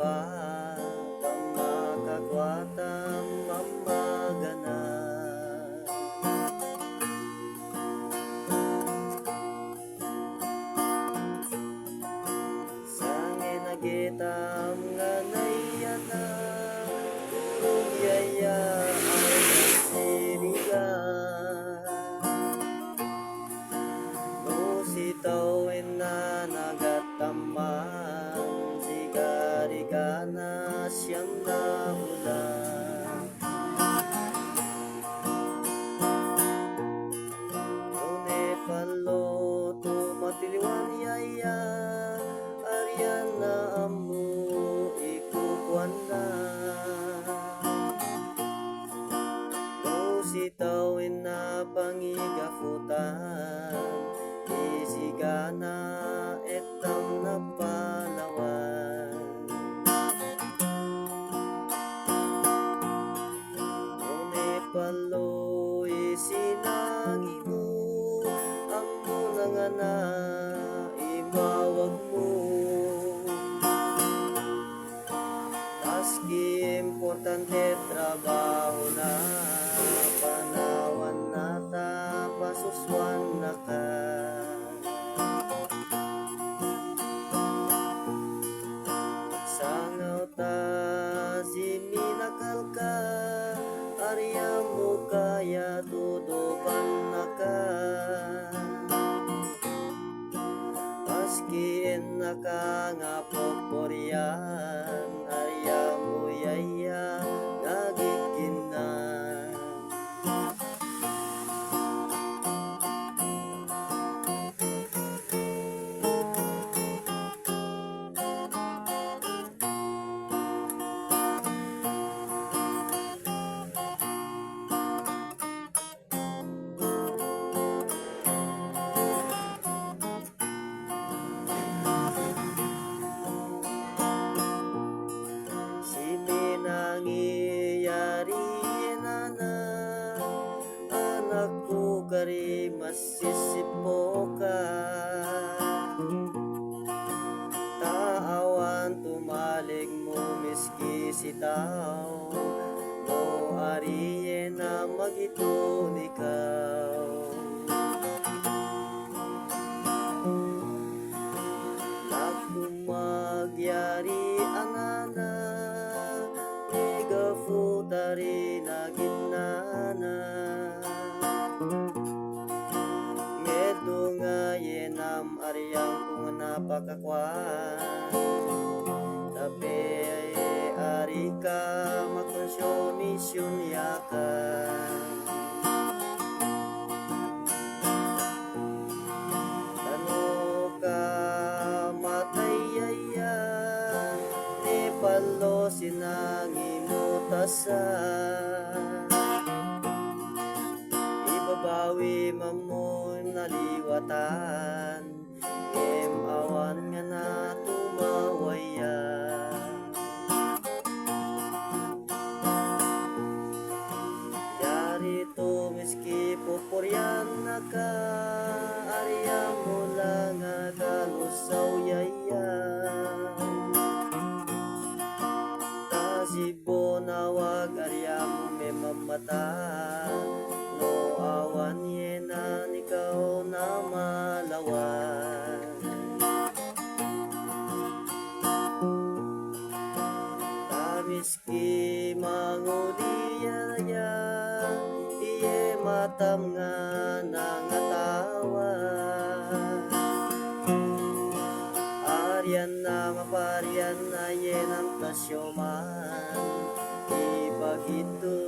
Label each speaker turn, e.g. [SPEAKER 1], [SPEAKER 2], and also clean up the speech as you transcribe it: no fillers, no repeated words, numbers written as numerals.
[SPEAKER 1] pa makakwatan mamagana. Sange nagitam nga nayana urong yaya ay siriga. No sitawin na nagataman sigariga na siyang nahulan. Nune palo tumatiliwan yaya aryan na amu ikukuan na. No sitawin na pangigafutan isigana etam na palawan. Nune palo isinangin mo amo na nga na imawag mo. Taski importante trabaho na panawan nata pasuswan na ka. Sangaw ta siminakal ka arya mo kaya tutupan na ka. Askin na ka nga poporyan arya mo yaya nagiginan. Nangyayari na anak ko kari masisipo ka. Taawan tumalig mo miski sitaw no ariye na magitun ikaw. Nakumagyari ang anak futari na ginana. Ngedo nga yenam aryang kung napakakwan. Tapi ari ka makonsyomisyon yakan. Tano ka matayaya ni palo sinangin tasa. Ibabawi mamon naliwatan em awan nga na tumawaya. Yari to miski pupuryan na ka arya mo lang kalusaw yaya. Sibo nawag arya mo may mamata no awan yenan ikaw na malawan. Tamiski mangudiyaya iye matam nga nangatawa. Aryan na maparian na yenang tasyoman ibagito